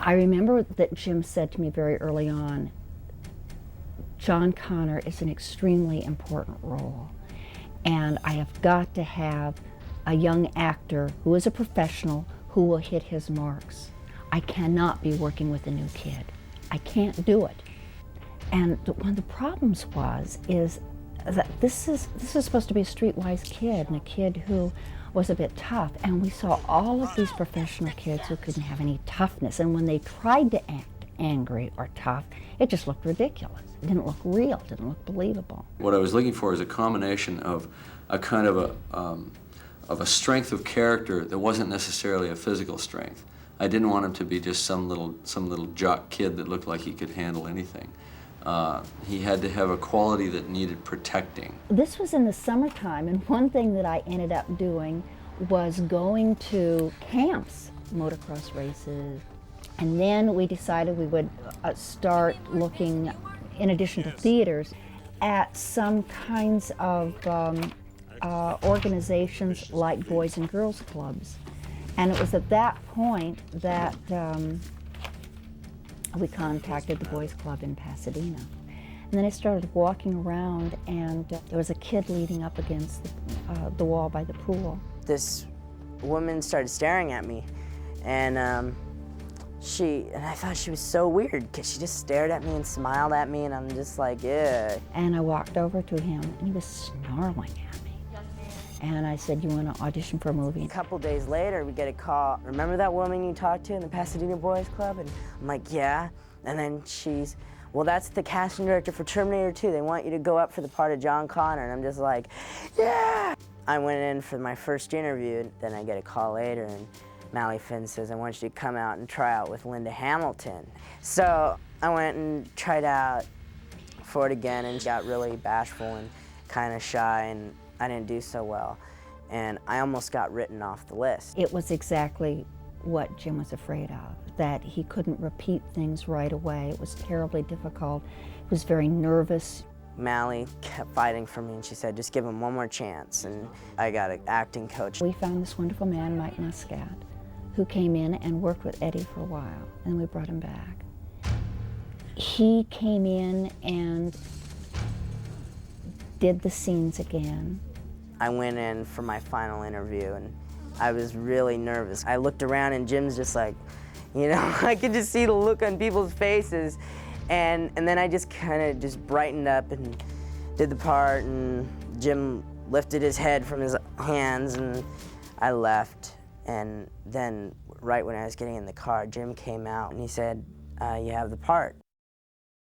I remember that Jim said to me very early on, John Connor is an extremely important role, and I have got to have a young actor who is a professional who will hit his marks. I cannot be working with a new kid. I can't do it. And one of the problems is that this is supposed to be a streetwise kid, and a kid who was a bit tough, and we saw all of these professional kids who couldn't have any toughness, and when they tried to act angry or tough, it just looked ridiculous. It didn't look real, it didn't look believable. What I was looking for is a combination of a kind of a strength of character that wasn't necessarily a physical strength. I didn't want him to be just some little jock kid that looked like he could handle anything. He had to have a quality that needed protecting. This was in the summertime, and one thing that I ended up doing was going to camps, motocross races, and then we decided we would start looking, in addition to theaters, at some kinds of organizations like Boys and Girls Clubs. And it was at that point that we contacted the Boys Club in Pasadena. And then I started walking around, and there was a kid leaning up against the wall by the pool. This woman started staring at me, and I thought she was so weird, because she just stared at me and smiled at me, and I'm just like, yeah. And I walked over to him, and he was snarling at me. And I said, you want to audition for a movie? A couple days later, we get a call. Remember that woman you talked to in the Pasadena Boys Club? And I'm like, yeah. And then she's, well, that's the casting director for Terminator 2. They want you to go up for the part of John Connor. And I'm just like, yeah. I went in for my first interview. Then I get a call later, and Mally Finn says, I want you to come out and try out with Linda Hamilton. So I went and tried out for it again, and got really bashful and kind of shy, and I didn't do so well, and I almost got written off the list. It was exactly what Jim was afraid of, that he couldn't repeat things right away. It was terribly difficult. He was very nervous. Mally kept fighting for me, and she said, just give him one more chance, and I got an acting coach. We found this wonderful man, Mike Muscat, who came in and worked with Eddie for a while, and we brought him back. He came in and did the scenes again. I went in for my final interview, and I was really nervous. I looked around, and Jim's just like, you know, I could just see the look on people's faces, and then I just kind of just brightened up and did the part, and Jim lifted his head from his hands, and I left. And then right when I was getting in the car, Jim came out, and he said, you have the part.